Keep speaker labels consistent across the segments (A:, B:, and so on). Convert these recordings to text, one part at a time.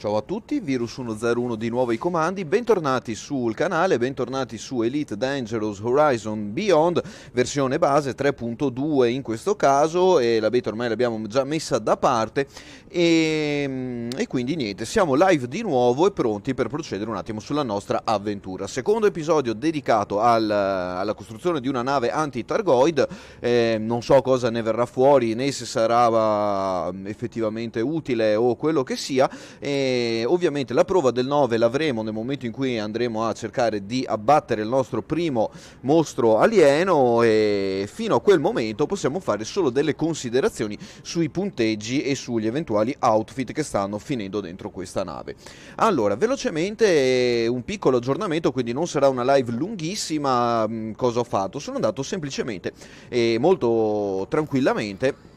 A: Ciao a tutti, Virus 101 di nuovo ai comandi, bentornati sul canale, bentornati su Elite Dangerous Horizon Beyond, versione base 3.2 in questo caso, e la beta ormai l'abbiamo già messa da parte e quindi niente, siamo live di nuovo e pronti per procedere un attimo sulla nostra avventura. Secondo episodio dedicato alla costruzione di una nave anti-Targoid, non so cosa ne verrà fuori, né se sarà effettivamente utile o quello che sia. Ovviamente la prova del 9 l'avremo nel momento in cui andremo a cercare di abbattere il nostro primo mostro alieno, e fino a quel momento possiamo fare solo delle considerazioni sui punteggi e sugli eventuali outfit che stanno finendo dentro questa nave. Allora, velocemente un piccolo aggiornamento, quindi non sarà una live lunghissima. Cosa ho fatto? Sono andato semplicemente e molto tranquillamente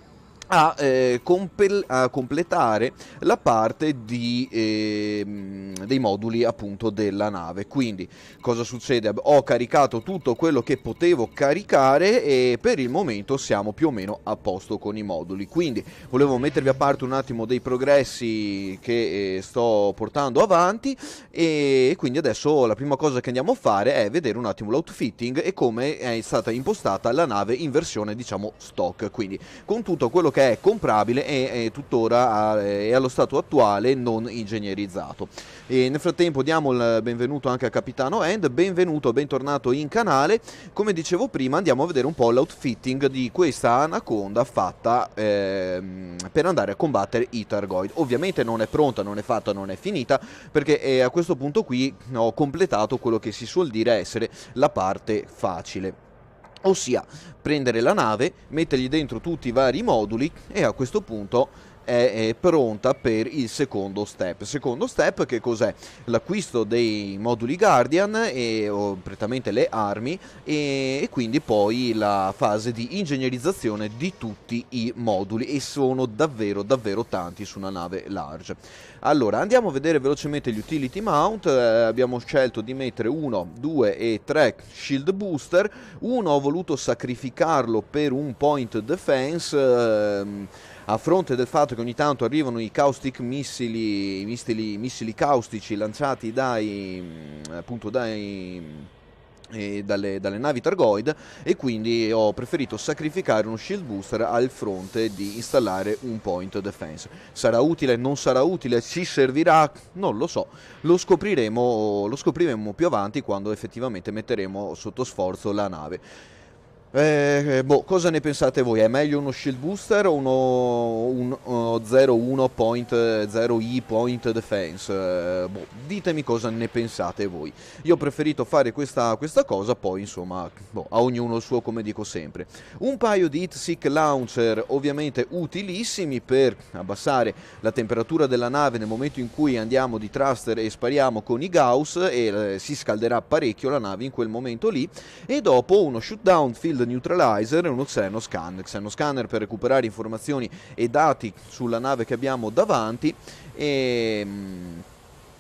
A: a completare la parte dei moduli appunto della nave. Quindi cosa succede? Ho caricato tutto quello che potevo caricare e per il momento siamo più o meno a posto con i moduli. Quindi volevo mettervi a parte un attimo dei progressi che sto portando avanti, e quindi adesso la prima cosa che andiamo a fare è vedere un attimo l'outfitting e come è stata impostata la nave in versione, diciamo, stock, quindi con tutto quello che è comprabile e tuttora è allo stato attuale non ingegnerizzato. E nel frattempo diamo il benvenuto anche a Capitano End, benvenuto, bentornato in canale. Come dicevo prima, andiamo a vedere un po' l'outfitting di questa anaconda fatta per andare a combattere i Targoid. Ovviamente non è pronta, non è fatta, non è finita, perché a questo punto qui ho completato quello che si suol dire essere la parte facile. Ossia, prendere la nave, mettergli dentro tutti i vari moduli e a questo punto è pronta per il secondo step. Secondo step che cos'è? L'acquisto dei moduli Guardian o prettamente le armi, e quindi poi la fase di ingegnerizzazione di tutti i moduli, e sono davvero davvero tanti su una nave large. Allora, andiamo a vedere velocemente gli utility mount. Abbiamo scelto di mettere 1, 2 e 3 shield booster. Uno ho voluto sacrificarlo per un point defense, a fronte del fatto che ogni tanto arrivano i caustic missili caustici lanciati dalle navi Targoid, e quindi ho preferito sacrificare uno shield booster al fronte di installare un point defense. Sarà utile? Non sarà utile? Ci servirà? Non lo so, lo scopriremo più avanti, quando effettivamente metteremo sotto sforzo la nave. Cosa ne pensate voi? È meglio uno shield booster o un 0.1.0i point defense? Ditemi cosa ne pensate voi. Io ho preferito fare questa cosa, poi insomma, a ognuno il suo, come dico sempre. Un paio di heatseek launcher, ovviamente utilissimi per abbassare la temperatura della nave nel momento in cui andiamo di thruster e spariamo con i Gauss, e si scalderà parecchio la nave in quel momento lì. E dopo uno shootdown field neutralizer e uno xenoscanner per recuperare informazioni e dati sulla nave che abbiamo davanti,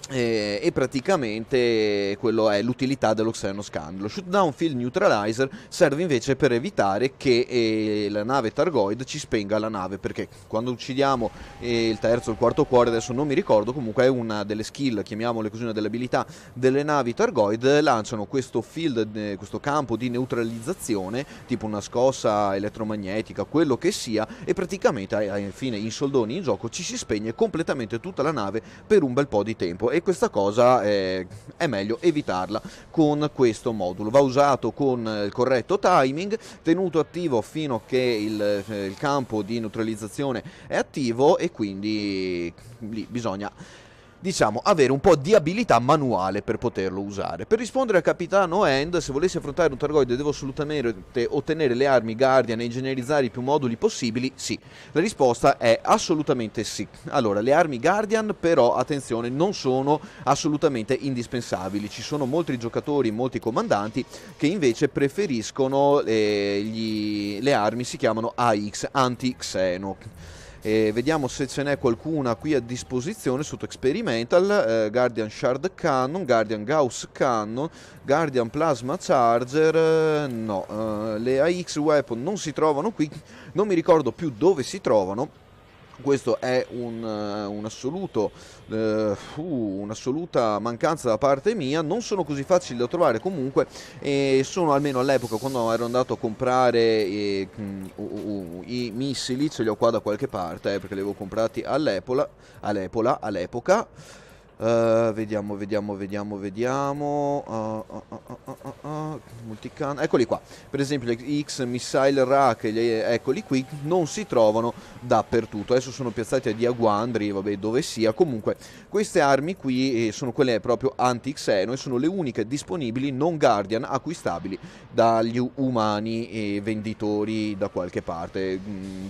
A: e praticamente quello è l'utilità dello xenoscan. Lo shootdown field neutralizer serve invece per evitare che la nave Targoid ci spenga la nave, perché quando uccidiamo il terzo o il quarto cuore, adesso non mi ricordo, comunque è una delle skill, chiamiamole così, una delle abilità delle navi Targoid, lanciano questo field, questo campo di neutralizzazione, tipo una scossa elettromagnetica, quello che sia, e praticamente alla fine, in soldoni in gioco, ci si spegne completamente tutta la nave per un bel po' di tempo, e questa cosa è meglio evitarla con questo modulo. Va usato con il corretto timing, tenuto attivo fino a che il campo di neutralizzazione è attivo, e quindi lì bisogna, diciamo, avere un po' di abilità manuale per poterlo usare. Per rispondere a Capitano End, se volessi affrontare un Targoid devo assolutamente ottenere le armi Guardian e ingegnerizzare i più moduli possibili? Sì. La risposta è assolutamente sì. Allora, le armi Guardian però, attenzione, non sono assolutamente indispensabili. Ci sono molti giocatori, molti comandanti che invece preferiscono le armi, si chiamano AX, anti-Xeno. Vediamo se ce n'è qualcuna qui a disposizione sotto Experimental. Guardian Shard Cannon, Guardian Gauss Cannon, Guardian Plasma Charger, no, le AX Weapon non si trovano qui, non mi ricordo più dove si trovano. Questo è un'assoluta mancanza da parte mia. Non sono così facili da trovare comunque, e sono, almeno all'epoca quando ero andato a comprare i missili, ce li ho qua da qualche parte, perché li avevo comprati all'epoca. Vediamo. Multican, eccoli qua. Per esempio gli X Missile Rack, eccoli qui, non si trovano dappertutto. Adesso sono piazzati a Diaguandri, vabbè, dove sia. Comunque, queste armi qui sono quelle proprio anti-Xeno e sono le uniche disponibili non Guardian acquistabili dagli umani e venditori da qualche parte.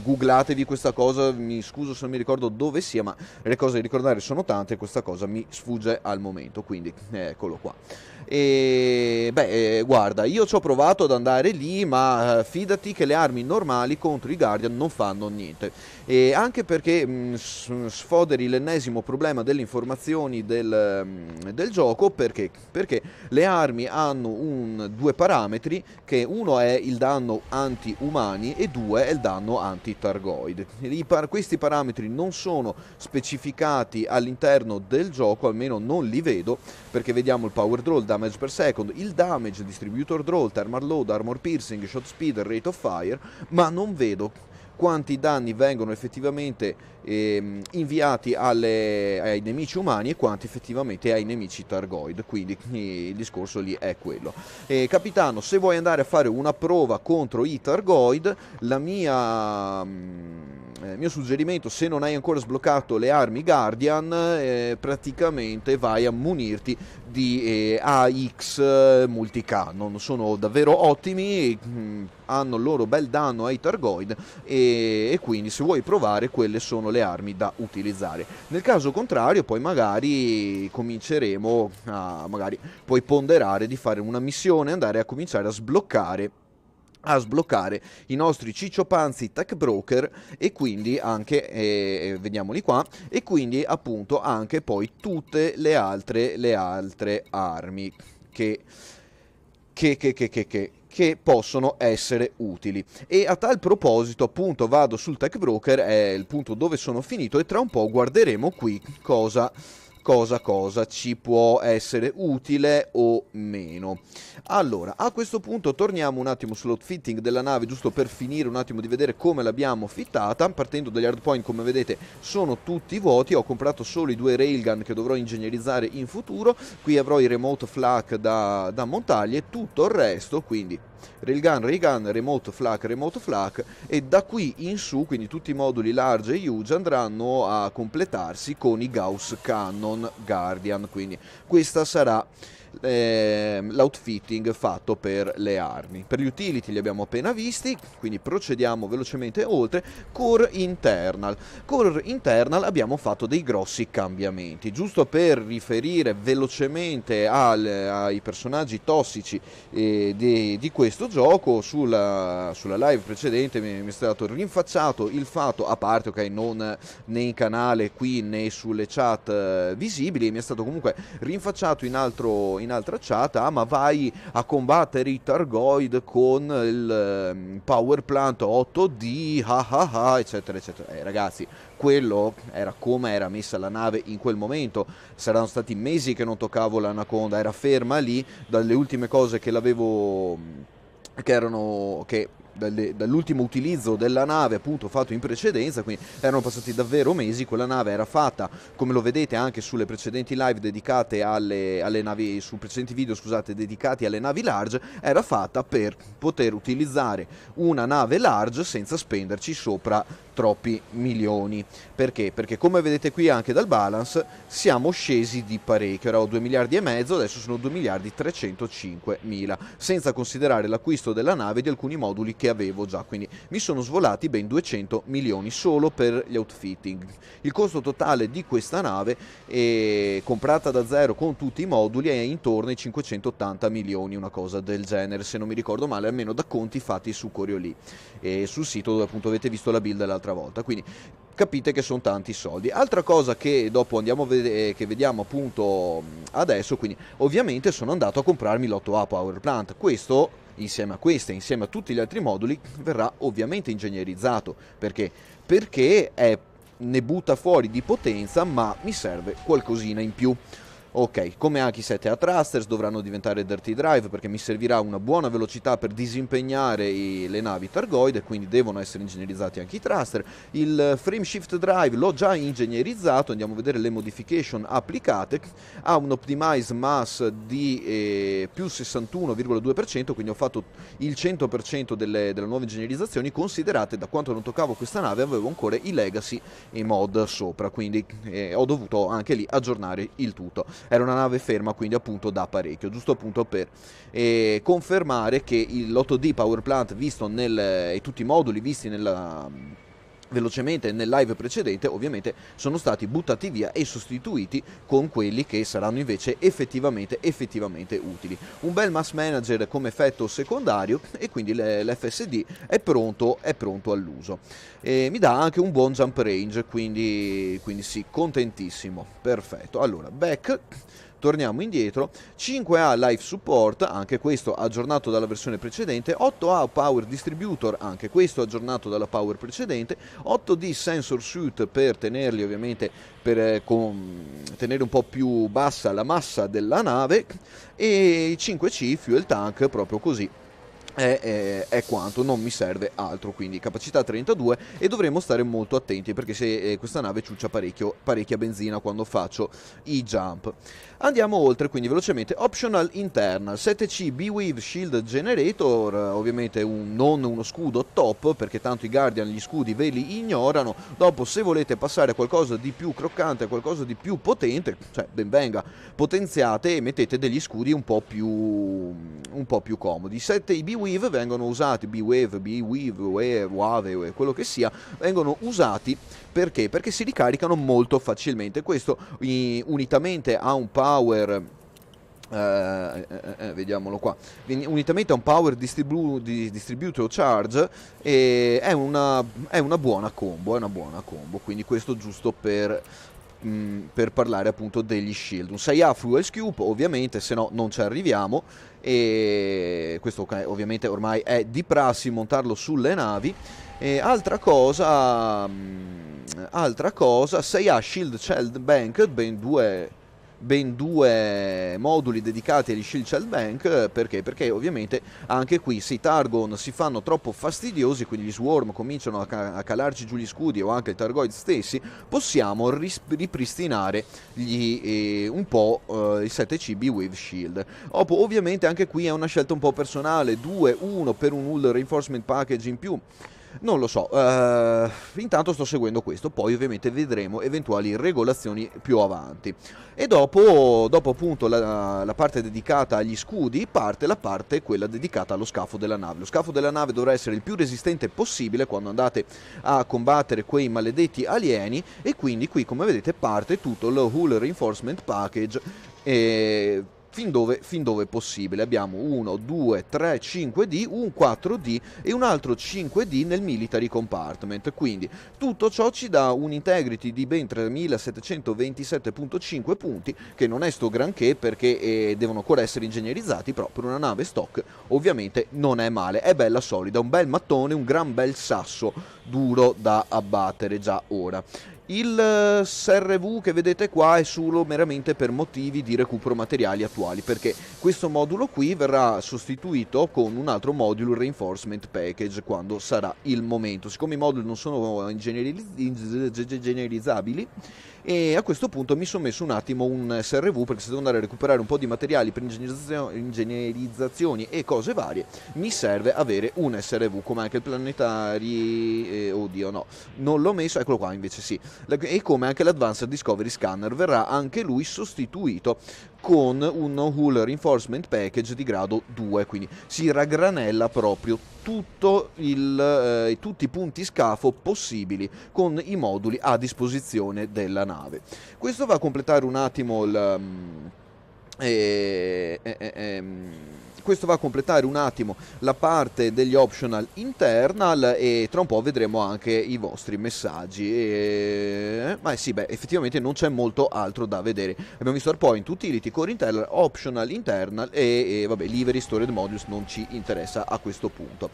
A: Googlatevi questa cosa, mi scuso se non mi ricordo dove sia, ma le cose da ricordare sono tante e questa cosa mi sfugge al momento, quindi eccolo qua. E guarda, io ci ho provato ad andare lì, ma fidati che le armi normali contro i Guardian non fanno niente. E anche perché sfoderi l'ennesimo problema delle informazioni del gioco, perché le armi hanno due parametri, che uno è il danno anti-umani e due è il danno anti-targoid. Questi parametri non sono specificati all'interno del gioco, almeno non li vedo, perché vediamo il power draw, il damage per second, il damage, il distributor draw, il thermal load, armor piercing, shot speed, rate of fire, ma non vedo quanti danni vengono effettivamente inviati ai nemici umani e quanti effettivamente ai nemici targoid. Quindi il discorso lì è quello. Capitano, se vuoi andare a fare una prova contro i targoid, il mio suggerimento, se non hai ancora sbloccato le armi Guardian, praticamente vai a munirti di AX multicannon. Sono davvero ottimi, hanno il loro bel danno ai targoid e quindi se vuoi provare quelle sono le armi da utilizzare. Nel caso contrario poi magari cominceremo magari puoi ponderare di fare una missione, andare a cominciare a sbloccare i nostri cicciopanzi tech broker, e quindi anche vediamoli qua, e quindi appunto anche poi tutte le altre armi che possono essere utili. E a tal proposito appunto vado sul tech broker, è il punto dove sono finito, e tra un po' guarderemo qui cosa ci può essere utile o meno. Allora, a questo punto torniamo un attimo sull'outfitting della nave, giusto per finire un attimo di vedere come l'abbiamo fittata. Partendo dagli hardpoint, come vedete, sono tutti vuoti. Ho comprato solo i 2 railgun che dovrò ingegnerizzare in futuro. Qui avrò i remote flak da montargli e tutto il resto, quindi railgun, remote flak, e da qui in su, quindi tutti i moduli large e huge andranno a completarsi con i Gauss Cannon Guardian. Quindi questa sarà l'outfitting fatto per le armi. Per gli utility li abbiamo appena visti, quindi procediamo velocemente oltre. Core internal abbiamo fatto dei grossi cambiamenti, giusto per riferire velocemente ai personaggi tossici di questo gioco. Sulla live precedente mi è stato rinfacciato il fatto, a parte non né in canale qui né sulle chat visibili, mi è stato comunque rinfacciato in altra chat: ma vai a combattere i targoid con il power plant 8D, eccetera eccetera. Ragazzi, quello era come era messa la nave in quel momento. Saranno stati mesi che non toccavo l'Anaconda, era ferma lì. Dalle ultime cose che l'avevo dall'ultimo utilizzo della nave appunto fatto in precedenza, quindi erano passati davvero mesi. Quella nave era fatta, come lo vedete anche sulle precedenti live dedicate alle navi, su precedenti video scusate, dedicati alle navi large, era fatta per poter utilizzare una nave large senza spenderci sopra troppi milioni. Perché? Perché come vedete qui anche dal balance siamo scesi di parecchio. Erano 2 miliardi e mezzo, adesso sono 2 miliardi 305 mila, senza considerare l'acquisto della nave e di alcuni moduli che avevo già, quindi mi sono svolati ben 200 milioni solo per gli outfitting. Il costo totale di questa nave, comprata da zero con tutti i moduli, è intorno ai 580 milioni, una cosa del genere, se non mi ricordo male, almeno da conti fatti su Coriolì e sul sito dove appunto avete visto la build l'altra volta. Quindi capite che sono tanti soldi. Altra cosa che dopo andiamo a vedere, che vediamo appunto adesso, quindi ovviamente sono andato a comprarmi l'8A Power Plant. Questo insieme a queste, insieme a tutti gli altri moduli, verrà ovviamente ingegnerizzato. Perché è ne butta fuori di potenza, ma mi serve qualcosina in più. Ok, come anche i 7A thrusters dovranno diventare dirty drive, perché mi servirà una buona velocità per disimpegnare le navi Thargoid, quindi devono essere ingegnerizzati anche i thruster. Il frame shift drive l'ho già ingegnerizzato, andiamo a vedere le modification applicate. Ha un optimize mass di più 61,2%, quindi ho fatto il 100% delle nuove ingegnerizzazioni. Considerate, da quanto non toccavo questa nave avevo ancora i legacy e mod sopra, quindi ho dovuto anche lì aggiornare il tutto. Era una nave ferma, quindi appunto da parecchio, giusto appunto per confermare che l'8D Power Plant visto e tutti i moduli visti velocemente nel live precedente ovviamente sono stati buttati via e sostituiti con quelli che saranno invece effettivamente utili. Un bel mass manager come effetto secondario, e quindi l'FSD è pronto all'uso. Mi dà anche un buon jump range, quindi sì, contentissimo. Perfetto. Allora, back. Torniamo indietro. 5A Life Support, anche questo aggiornato dalla versione precedente. 8A Power Distributor, anche questo aggiornato dalla power precedente. 8D Sensor Suite per tenerli ovviamente, per tenere un po' più bassa la massa della nave. E 5C Fuel Tank, proprio così. È quanto, non mi serve altro, quindi capacità 32, e dovremo stare molto attenti perché se questa nave ciuccia parecchia benzina quando faccio i jump. Andiamo oltre, quindi velocemente. Optional internal 7C B-Wave Shield Generator, ovviamente non uno scudo top, perché tanto i Guardian gli scudi ve li ignorano. Dopo, se volete passare a qualcosa di più croccante, a qualcosa di più potente, cioè ben venga, potenziate e mettete degli scudi un po' più comodi. 7 B-Wave vengono usati, Wave, quello che sia, vengono usati perché? Perché si ricaricano molto facilmente. Questo unitamente a un power, vediamolo qua, unitamente a un power distributor charge, è una buona combo, quindi questo giusto per parlare appunto degli shield. Un 6A fuel scoop, ovviamente, se no non ci arriviamo, e questo ovviamente ormai è di prassi montarlo sulle navi. Altra cosa, 6A Shield Child Bank, ben due moduli dedicati agli Shield Child Bank. Perché? Perché ovviamente anche qui se i Targon si fanno troppo fastidiosi, quindi gli Swarm cominciano a calarci giù gli scudi, o anche i Thargoid stessi, possiamo ripristinare un po' il 7C B-Wave Shield. Ovviamente anche qui è una scelta un po' personale, 2-1 per un Hull Reinforcement Package in più. Non lo so, intanto sto seguendo questo, poi ovviamente vedremo eventuali regolazioni più avanti. E dopo appunto la parte dedicata agli scudi, parte la parte quella dedicata allo scafo della nave. Lo scafo della nave dovrà essere il più resistente possibile quando andate a combattere quei maledetti alieni, e quindi qui, come vedete, parte tutto il Hull Reinforcement Package fin dove è possibile. Abbiamo 1, 2, 3, 5D, un 4D e un altro 5D nel Military Compartment. Quindi tutto ciò ci dà un integrity di ben 3727.5 punti, che non è sto granché, perché devono ancora essere ingegnerizzati, però per una nave stock ovviamente non è male. È bella solida, un bel mattone, un gran bel sasso duro da abbattere già ora. Il SRV che vedete qua è solo meramente per motivi di recupero materiali attuali, perché questo modulo qui verrà sostituito con un altro modulo Reinforcement Package quando sarà il momento. Siccome i moduli non sono ingegnerizzabili, e a questo punto mi sono messo un attimo un SRV, perché se devo andare a recuperare un po' di materiali per ingegnerizzazioni e cose varie, mi serve avere un SRV, come anche il planetari, oddio no, non l'ho messo, eccolo qua invece sì, e come anche l'Advanced Discovery Scanner verrà anche lui sostituito con un Hull Reinforcement Package di grado 2, quindi si raggranella proprio tutti i punti scafo possibili con i moduli a disposizione della nave. Questo va a completare un attimo questo va a completare un attimo la parte degli optional internal, e tra un po' vedremo anche i vostri messaggi. Ma sì, beh, effettivamente non c'è molto altro da vedere. Abbiamo visto Hardpoint, Utility, Core Internal, Optional Internal e vabbè, Livery, Stored Modules non ci interessa a questo punto.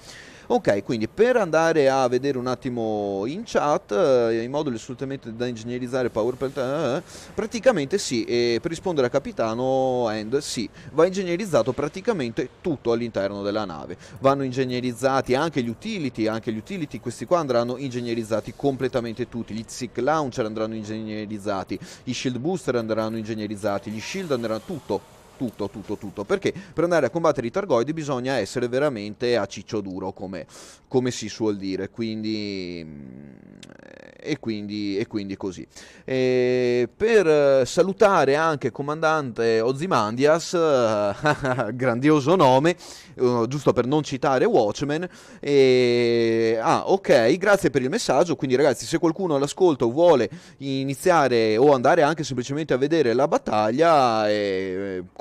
A: Ok, quindi per andare a vedere un attimo in chat, i moduli assolutamente da ingegnerizzare, praticamente sì, e per rispondere a Capitano End, sì, va ingegnerizzato praticamente tutto all'interno della nave. Vanno ingegnerizzati anche gli utility questi qua andranno ingegnerizzati completamente tutti, gli Zik Launcher andranno ingegnerizzati, i Shield Booster andranno ingegnerizzati, gli Shield andranno tutto, perché per andare a combattere i Targoidi bisogna essere veramente a ciccio duro, come si suol dire, quindi così. Per salutare anche comandante Ozymandias, grandioso nome, giusto per non citare Watchmen, ok, grazie per il messaggio, quindi ragazzi, se qualcuno all'ascolto vuole iniziare o andare anche semplicemente a vedere la battaglia,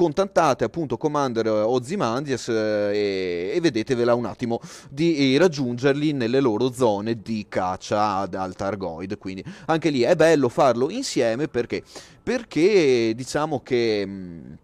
A: contattate appunto Commander Ozymandias e vedetevela un attimo di raggiungerli nelle loro zone di caccia al Targoid. Quindi anche lì è bello farlo insieme perché diciamo che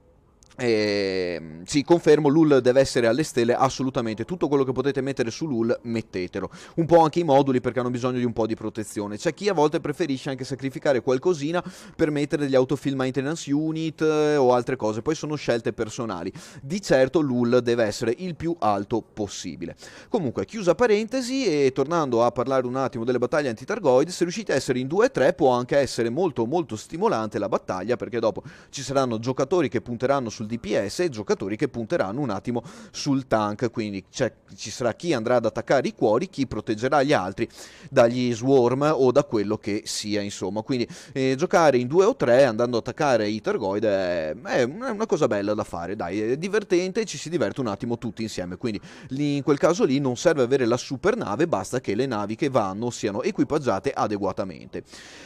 A: sì, confermo, l'UL deve essere alle stelle assolutamente, tutto quello che potete mettere su l'UL mettetelo, un po' anche i moduli perché hanno bisogno di un po' di protezione. C'è chi a volte preferisce anche sacrificare qualcosina per mettere degli autofill maintenance unit o altre cose, poi sono scelte personali. Di certo l'UL deve essere il più alto possibile. Comunque, chiusa parentesi, e tornando a parlare un attimo delle battaglie anti-Targoid, se riuscite a essere in 2-3 può anche essere molto molto stimolante la battaglia, perché dopo ci saranno giocatori che punteranno sul DPS e giocatori che punteranno un attimo sul tank, quindi ci sarà chi andrà ad attaccare i cuori, chi proteggerà gli altri dagli swarm o da quello che sia, insomma. Quindi giocare in 2 o 3 andando ad attaccare i Targoid è una cosa bella da fare, dai, è divertente, ci si diverte un attimo tutti insieme, quindi in quel caso lì non serve avere la super nave, basta che le navi che vanno siano equipaggiate adeguatamente.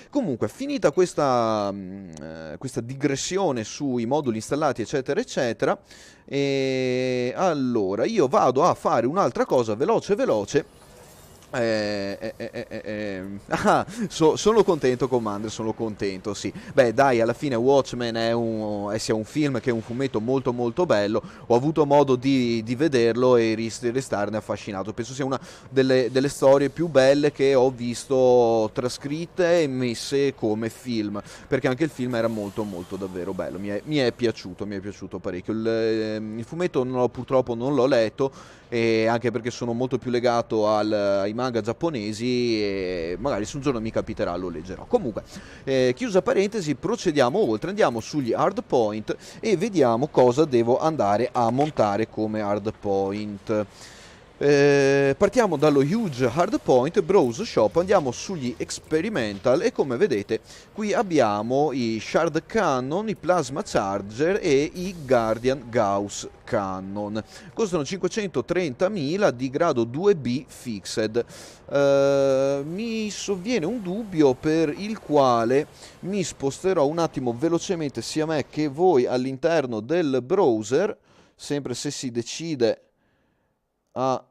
A: Comunque, finita questa digressione sui moduli installati eccetera eccetera, e allora io vado a fare un'altra cosa veloce. Sono contento, Commander, sono contento, sì. Beh, dai, alla fine Watchmen è sia un film che un fumetto molto molto bello. Ho avuto modo di vederlo e restarne affascinato. Penso sia una delle storie più belle che ho visto trascritte e messe come film, perché anche il film era molto molto davvero bello. Mi è piaciuto parecchio. Il fumetto purtroppo non l'ho letto, e anche perché sono molto più legato ai manga giapponesi, e magari se un giorno mi capiterà lo leggerò. Comunque, chiusa parentesi, procediamo oltre, andiamo sugli hardpoint e vediamo cosa devo andare a montare come hardpoint. Partiamo dallo huge hardpoint, browse shop, andiamo sugli experimental e come vedete qui abbiamo i shard cannon, i plasma charger e i guardian gauss cannon. Costano 530.000 di grado 2B fixed. Mi sovviene un dubbio per il quale mi sposterò un attimo velocemente sia me che voi all'interno del browser, sempre se si decide a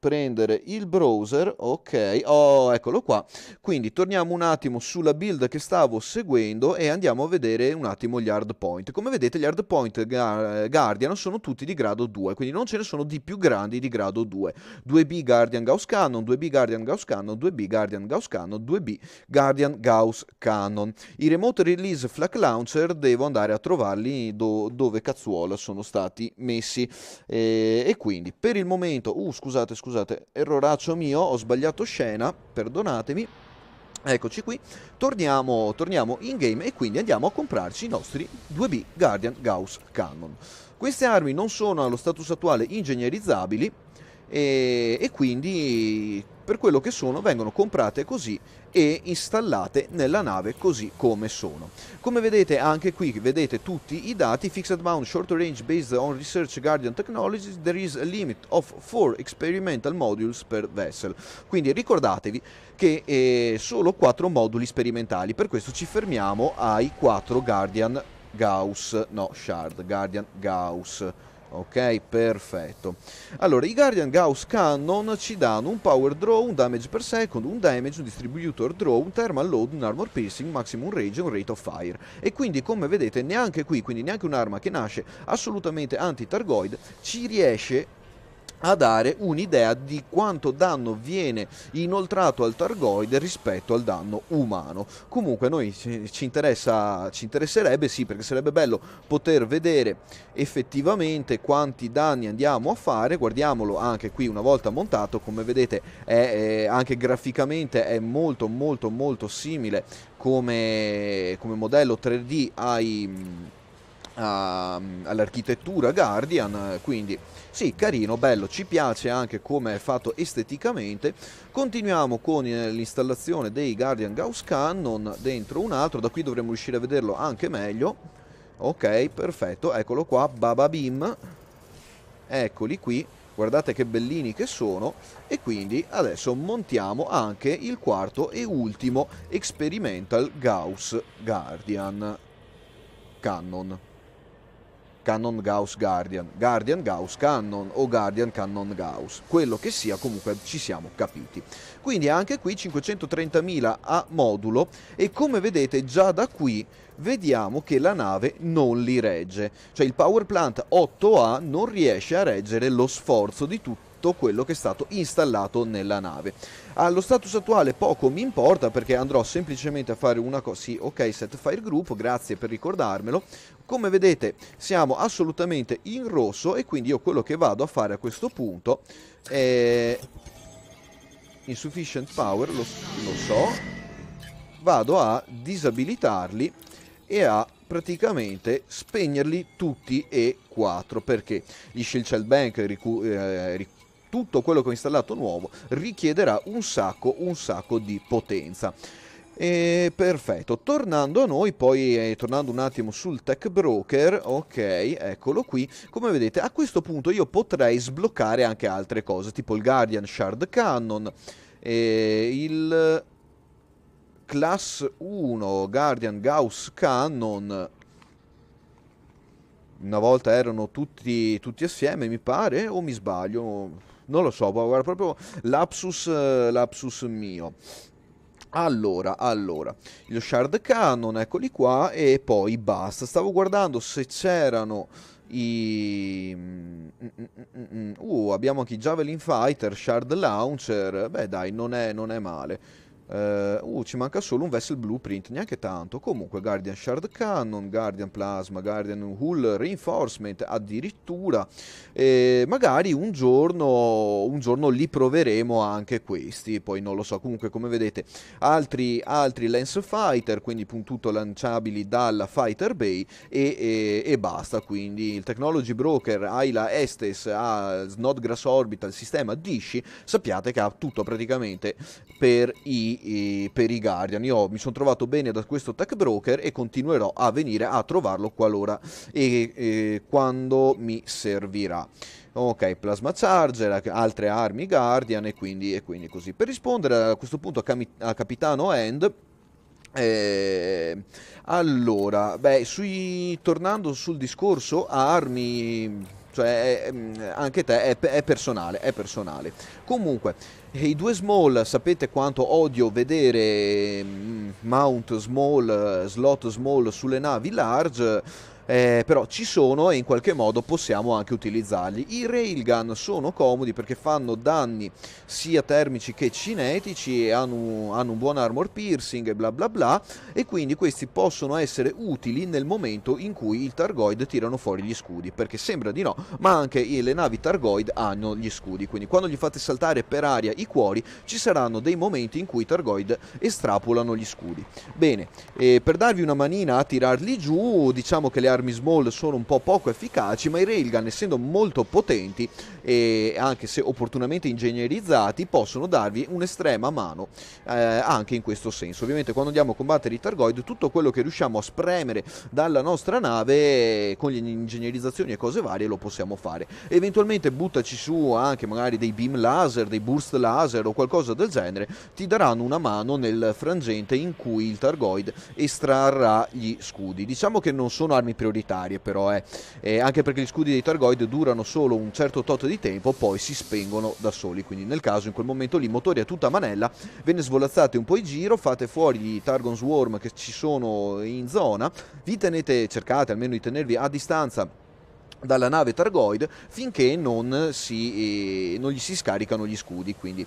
A: prendere il browser. Ok, oh, eccolo qua. Quindi torniamo un attimo sulla build che stavo seguendo e andiamo a vedere un attimo gli hardpoint. Come vedete gli hardpoint Guardian sono tutti di grado 2, quindi non ce ne sono di più grandi di grado 2. 2B Guardian Gauss Cannon, 2B Guardian Gauss Cannon, 2B Guardian Gauss Cannon, 2B Guardian Gauss Cannon. I remote release flak launcher devo andare a trovarli dove cazzuola sono stati messi, e quindi per il momento scusate, erroraccio mio, ho sbagliato scena, perdonatemi. Eccoci qui, torniamo in game e quindi andiamo a comprarci i nostri 2B Guardian Gauss Cannon. Queste armi non sono allo status attuale ingegnerizzabili e quindi per quello che sono vengono comprate così e installate nella nave così come sono. Come vedete anche qui vedete tutti i dati: fixed mount short range based on research Guardian technologies, there is a limit of 4 experimental modules per vessel. Quindi ricordatevi che solo 4 moduli sperimentali, per questo ci fermiamo ai 4 Guardian Gauss, no Shard, Guardian Gauss. Ok, perfetto. Allora, i Guardian Gauss Cannon ci danno un power draw, un damage per second, un damage, un distributor draw, un thermal load, un armor piercing, maximum range e un rate of fire. E quindi, come vedete, neanche qui, quindi neanche un'arma che nasce assolutamente anti-Targoid, ci riesce a dare un'idea di quanto danno viene inoltrato al Targoid rispetto al danno umano. Comunque noi ci interesserebbe, sì, perché sarebbe bello poter vedere effettivamente quanti danni andiamo a fare. Guardiamolo anche qui una volta montato, come vedete anche graficamente è molto molto molto simile come modello 3D all'architettura Guardian, quindi sì, carino, bello, ci piace anche come è fatto esteticamente. Continuiamo con l'installazione dei Guardian Gauss Cannon dentro un altro, da qui dovremmo riuscire a vederlo anche meglio. Ok, perfetto, eccolo qua, Baba Beam, eccoli qui, guardate che bellini che sono. E quindi adesso montiamo anche il quarto e ultimo Experimental Gauss Guardian Cannon. Cannon Gauss Guardian, Guardian Gauss Cannon o Guardian Cannon Gauss, quello che sia, comunque ci siamo capiti. Quindi anche qui 530.000 a modulo, e come vedete già da qui vediamo che la nave non li regge, cioè il Power Plant 8A non riesce a reggere lo sforzo di tutto quello che è stato installato nella nave. Allo status attuale poco mi importa, perché andrò semplicemente a fare una cosa. Sì, ok, set fire group, grazie per ricordarmelo. Come vedete siamo assolutamente in rosso, e quindi io quello che vado a fare a questo punto è insufficient power, lo so, vado a disabilitarli e a praticamente spegnerli tutti e quattro, perché gli Shield Shell Bank tutto quello che ho installato nuovo richiederà un sacco di potenza. Perfetto, tornando a noi, poi tornando un attimo sul Tech Broker, ok, eccolo qui. Come vedete, a questo punto io potrei sbloccare anche altre cose, tipo il Guardian Shard Cannon, il Class 1 Guardian Gauss Cannon. Una volta erano tutti assieme, mi pare, o mi sbaglio? Non lo so, guarda, proprio lapsus mio. Allora, lo Shard Cannon, eccoli qua, e poi basta. Stavo guardando se c'erano i... abbiamo anche i Javelin Fighter, Shard Launcher, beh dai, non è male. Ci manca solo un Vessel Blueprint, neanche tanto. Comunque Guardian Shard Cannon, Guardian Plasma, Guardian Hull Reinforcement addirittura. Magari un giorno li proveremo anche questi, poi non lo so. Comunque come vedete altri Lance Fighter, quindi tutto lanciabili dalla Fighter Bay, e basta. Quindi il Technology Broker, Ayla Estes, ha Snodgrass Orbital, sistema Dishi, sappiate che ha tutto praticamente per i Guardian. Io mi sono trovato bene da questo Tech Broker e continuerò a venire a trovarlo qualora e quando mi servirà. Ok, Plasma Charger, altre armi Guardian, e quindi così. Per rispondere a questo punto a Capitano End, allora, beh, tornando sul discorso armi, cioè anche te è personale. Comunque, i due small, sapete quanto odio vedere mount small, slot small sulle navi large. Però ci sono e in qualche modo possiamo anche utilizzarli. I railgun sono comodi perché fanno danni sia termici che cinetici e hanno un buon armor piercing e bla bla bla, e quindi questi possono essere utili nel momento in cui il Targoid tirano fuori gli scudi, perché sembra di no, ma anche le navi Targoid hanno gli scudi, quindi quando gli fate saltare per aria i cuori ci saranno dei momenti in cui i Targoid estrapolano gli scudi. Bene, per darvi una manina a tirarli giù, diciamo che le armi small sono un po' poco efficaci, ma i railgun, essendo molto potenti e anche se opportunamente ingegnerizzati, possono darvi un'estrema mano anche in questo senso. Ovviamente quando andiamo a combattere i Targoid, tutto quello che riusciamo a spremere dalla nostra nave con le ingegnerizzazioni e cose varie lo possiamo fare. Eventualmente buttaci su anche magari dei beam laser, dei burst laser o qualcosa del genere, ti daranno una mano nel frangente in cui il Targoid estrarrà gli scudi. Diciamo che non sono armi prioritarie, però anche perché gli scudi dei Targoid durano solo un certo tot di tempo, poi si spengono da soli, quindi nel caso in quel momento lì motori a tutta manella, ve ne svolazzate un po' in giro, fate fuori gli Targon Swarm che ci sono in zona, cercate almeno di tenervi a distanza dalla nave Targoid finché non gli si scaricano gli scudi, quindi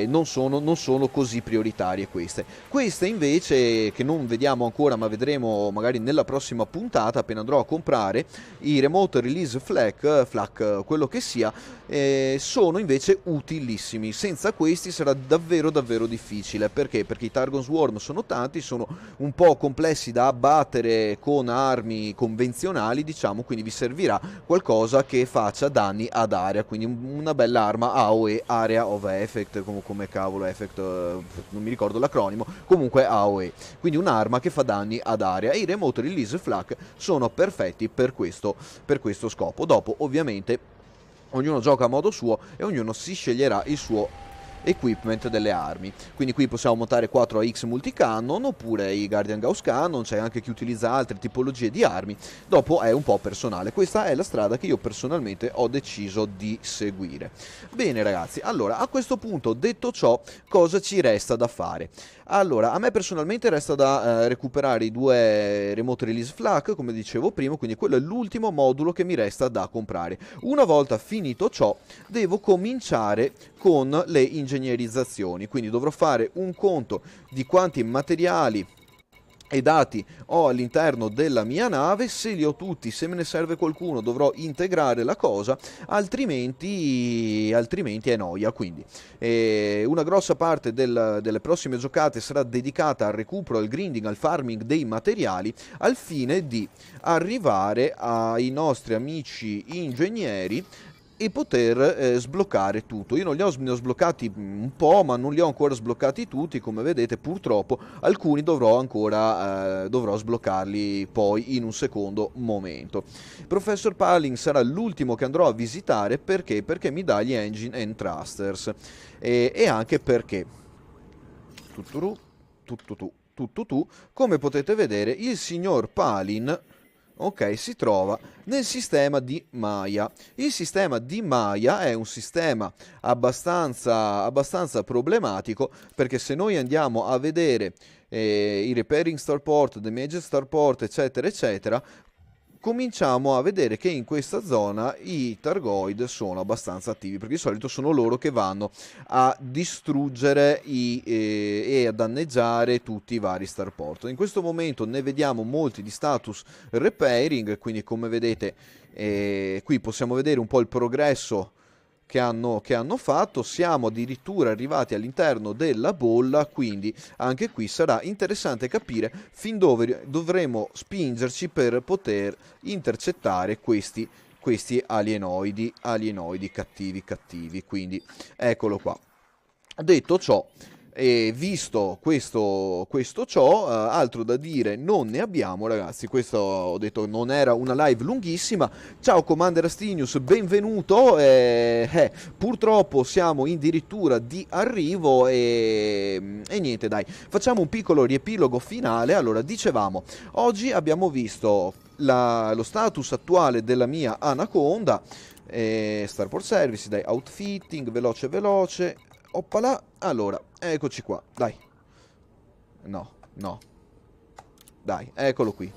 A: non sono così prioritarie queste. Queste invece, che non vediamo ancora ma vedremo magari nella prossima puntata appena andrò a comprare, i Remote Release FLAC, quello che sia, sono invece utilissimi. Senza questi sarà davvero davvero difficile. Perché? Perché i Targon Swarm sono tanti, sono un po' complessi da abbattere con armi convenzionali, diciamo, quindi vi servirà qualcosa che faccia danni ad area, quindi una bella arma AOE, Area of Effect, come cavolo effect, non mi ricordo l'acronimo, comunque AOE, quindi un'arma che fa danni ad area, e i Remote Release Flak sono perfetti per questo scopo. Dopo ovviamente ognuno gioca a modo suo e ognuno si sceglierà il suo equipment delle armi. Quindi qui possiamo montare 4AX multicannon oppure i Guardian Gauss Cannon, c'è anche chi utilizza altre tipologie di armi, dopo è un po' personale. Questa è la strada che io personalmente ho deciso di seguire. Bene ragazzi, allora a questo punto, detto ciò, cosa ci resta da fare? Allora, a me personalmente resta da recuperare i 2 Remote Release Flak, come dicevo prima, quindi quello è l'ultimo modulo che mi resta da comprare. Una volta finito ciò, devo cominciare con le ingegnerizzazioni, quindi dovrò fare un conto di quanti materiali e dati ho all'interno della mia nave. Se li ho tutti, se me ne serve qualcuno, dovrò integrare la cosa, altrimenti è noia. Quindi una grossa parte delle prossime giocate sarà dedicata al recupero, al grinding, al farming dei materiali, al fine di arrivare ai nostri amici ingegneri e poter sbloccare tutto. Io ne ho sbloccati un po', ma non li ho ancora sbloccati tutti, come vedete. Purtroppo alcuni dovrò sbloccarli poi in un secondo momento. Professor Palling sarà l'ultimo che andrò a visitare, perché mi dà gli engine and thrusters, e anche perché come potete vedere, il signor Palin, ok, si trova nel sistema di Maya. Il sistema di Maya è un sistema abbastanza problematico, perché se noi andiamo a vedere i repairing starport, damage starport, eccetera eccetera, cominciamo a vedere che in questa zona i Targoid sono abbastanza attivi, perché di solito sono loro che vanno a distruggere e a danneggiare tutti i vari starport. In questo momento ne vediamo molti di status repairing, quindi come vedete qui possiamo vedere un po' il progresso che hanno fatto. Siamo addirittura arrivati all'interno della bolla, quindi anche qui sarà interessante capire fin dove dovremo spingerci per poter intercettare questi alienoidi cattivi. Quindi eccolo qua. Detto ciò, e visto questo ciò, altro da dire non ne abbiamo, ragazzi. Questo, ho detto, non era una live lunghissima. Ciao Commander Astinius, benvenuto. Purtroppo siamo addirittura di arrivo e niente, dai, facciamo un piccolo riepilogo finale. Allora, dicevamo, oggi abbiamo visto lo status attuale della mia Anaconda, Starport Service, dai, outfitting, veloce. Oppala, allora, eccoci qua, dai. No, dai, eccolo qui.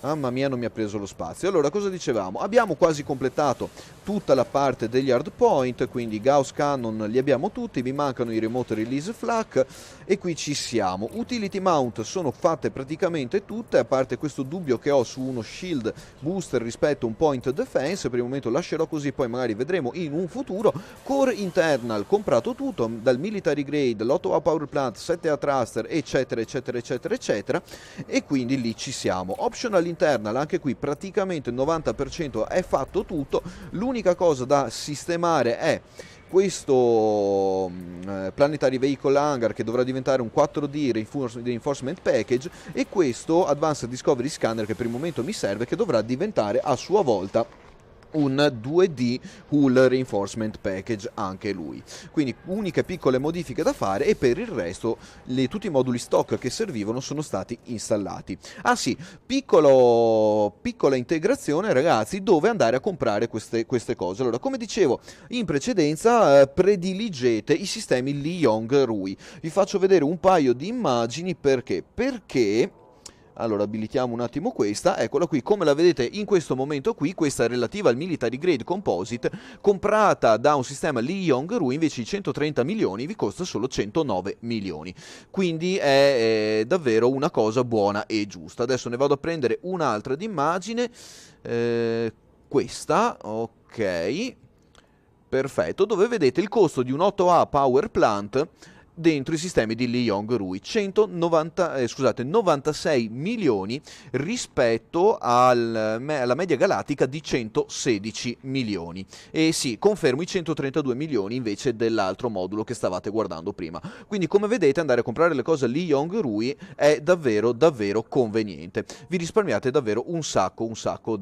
A: Mamma mia, non mi ha preso lo spazio. Allora, cosa dicevamo? Abbiamo quasi completato tutta la parte degli hardpoint, quindi Gauss Cannon li abbiamo tutti, mi mancano i Remote Release Flak e qui ci siamo. Utility Mount sono fatte praticamente tutte, a parte questo dubbio che ho su uno Shield Booster rispetto a un Point Defense. Per il momento lascerò così, poi magari vedremo in un futuro. Core Internal, comprato tutto, dal Military Grade, l'8A Power Plant, 7A Thruster, eccetera. E quindi lì ci siamo. Optional Internal, anche qui praticamente il 90% è fatto tutto. L'unica cosa da sistemare è questo Planetary Vehicle Hangar, che dovrà diventare un 4D Reinforcement Package, e questo Advanced Discovery Scanner, che per il momento mi serve, che dovrà diventare a sua volta un 2D Hull Reinforcement Package anche lui. Quindi uniche piccole modifiche da fare, e per il resto tutti i moduli stock che servivano sono stati installati. Ah sì, piccola integrazione, ragazzi, dove andare a comprare queste cose. Allora, come dicevo in precedenza, prediligete i sistemi Li Yong Rui. Vi faccio vedere un paio di immagini. Perché Allora abilitiamo un attimo questa, eccola qui, come la vedete in questo momento qui, questa è relativa al Military Grade Composite, comprata da un sistema Lee Yong-Ru, invece di 130 milioni vi costa solo 109 milioni, quindi è davvero una cosa buona e giusta. Adesso ne vado a prendere un'altra d'immagine, questa, ok, perfetto, dove vedete il costo di un 8A Power Plant dentro i sistemi di Lee Yong-Rui, 96 milioni rispetto alla media galattica di 116 milioni. E sì, confermo i 132 milioni invece dell'altro modulo che stavate guardando prima. Quindi come vedete andare a comprare le cose Lee Yong-Rui è davvero davvero conveniente. Vi risparmiate davvero un sacco un sacco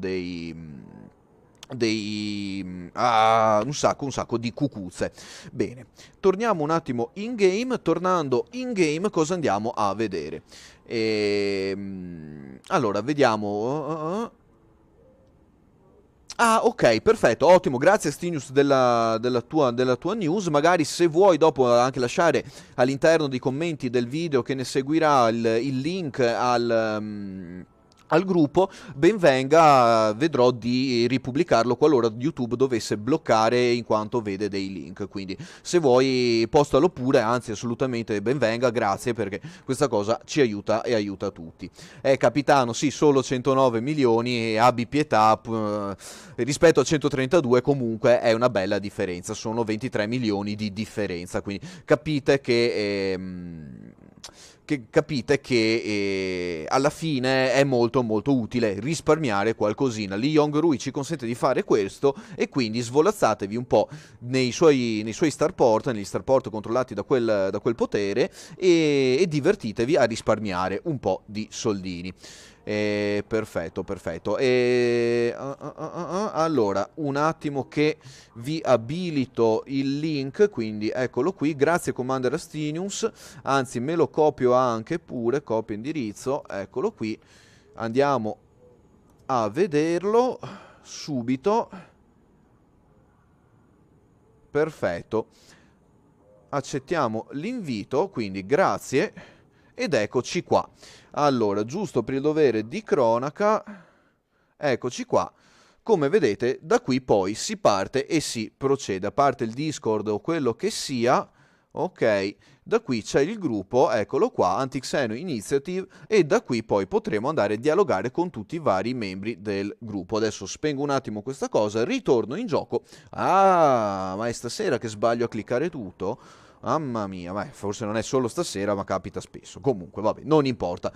A: di cucuzze. Bene, torniamo un attimo in game. Tornando in game, cosa andiamo a vedere? Allora, vediamo. Ah, ok, perfetto, ottimo, grazie Stinius della tua news. Magari se vuoi dopo anche lasciare all'interno dei commenti del video che ne seguirà il link al gruppo, ben venga, vedrò di ripubblicarlo qualora YouTube dovesse bloccare in quanto vede dei link. Quindi se vuoi postalo pure, anzi assolutamente ben venga, grazie, perché questa cosa ci aiuta e aiuta tutti. Capitano, sì, solo 109 milioni, e abbi pietà, rispetto a 132 comunque è una bella differenza, sono 23 milioni di differenza, quindi capite che alla fine è molto molto utile risparmiare qualcosina. Lee Yong-Rui ci consente di fare questo, e quindi svolazzatevi un po' nei suoi starport, negli starport controllati da quel potere, e divertitevi a risparmiare un po' di soldini. Perfetto, perfetto. Allora, un attimo che vi abilito il link, quindi eccolo qui, grazie Commander Astinius, anzi me lo copio anche pure, copia indirizzo, eccolo qui, andiamo a vederlo subito. Perfetto, accettiamo l'invito, quindi grazie, ed eccoci qua. Allora, giusto per il dovere di cronaca, eccoci qua. Come vedete, da qui poi si parte e si procede, a parte il Discord o quello che sia, ok, da qui c'è il gruppo, eccolo qua, Anti-Xeno Initiative, e da qui poi potremo andare a dialogare con tutti i vari membri del gruppo. Adesso spengo un attimo questa cosa, ritorno in gioco. Ah, ma è stasera che sbaglio a cliccare tutto? Mamma mia, forse non è solo stasera, ma capita spesso. Comunque, vabbè, non importa.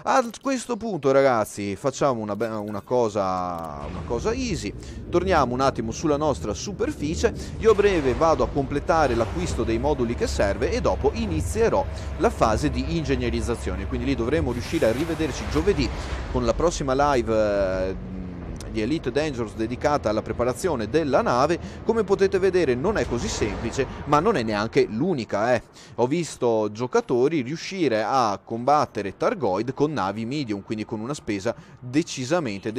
A: A questo punto, ragazzi, facciamo una cosa easy. Torniamo un attimo sulla nostra superficie. Io a breve vado a completare l'acquisto dei moduli che serve, e dopo inizierò la fase di ingegnerizzazione. Quindi lì dovremo riuscire a rivederci giovedì con la prossima live di Elite Dangerous dedicata alla preparazione della nave. Come potete vedere non è così semplice, ma non è neanche l'unica. Ho visto giocatori riuscire a combattere Targoid con navi medium, quindi con una spesa decisamente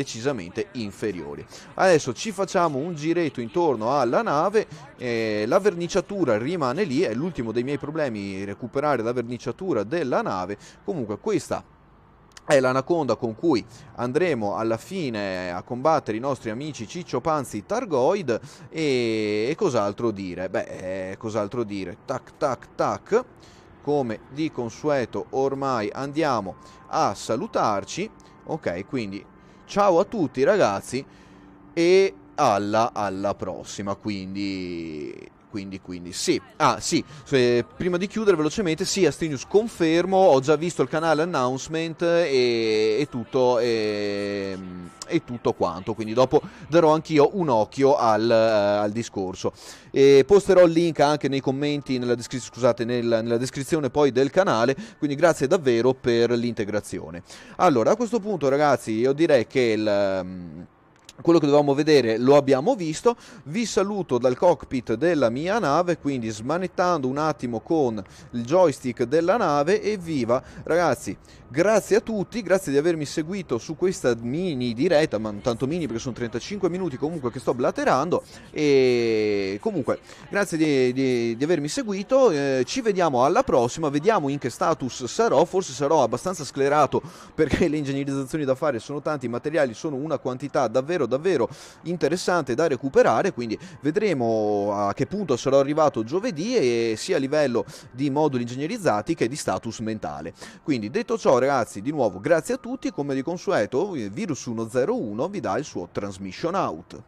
A: inferiore. Adesso ci facciamo un giretto intorno alla nave, la verniciatura rimane lì, è l'ultimo dei miei problemi recuperare la verniciatura della nave. Comunque questa è l'anaconda con cui andremo alla fine a combattere i nostri amici cicciopanzi Targoid. E cos'altro dire? Cos'altro dire? Tac tac tac. Come di consueto ormai andiamo a salutarci. Ok, quindi ciao a tutti ragazzi, e alla prossima. Quindi sì. Sì, prima di chiudere velocemente, sì, Astinius, confermo, ho già visto il canale announcement e tutto quanto, quindi dopo darò anch'io un occhio al discorso. Posterò il link anche nei commenti, nella descrizione poi del canale, quindi grazie davvero per l'integrazione. Allora, a questo punto ragazzi, io direi che quello che dovevamo vedere lo abbiamo visto. Vi saluto dal cockpit della mia nave, quindi smanettando un attimo con il joystick della nave. Evviva ragazzi, grazie a tutti, grazie di avermi seguito su questa mini diretta, ma tanto mini perché sono 35 minuti comunque che sto blaterando. E comunque grazie di avermi seguito, ci vediamo alla prossima, vediamo in che status sarò. Forse sarò abbastanza sclerato perché le ingegnerizzazioni da fare sono tanti, i materiali sono una quantità davvero interessante da recuperare, quindi vedremo a che punto sarò arrivato giovedì, e sia a livello di moduli ingegnerizzati che di status mentale. Quindi detto ciò ragazzi, di nuovo grazie a tutti, come di consueto Virus 101 vi dà il suo transmission out.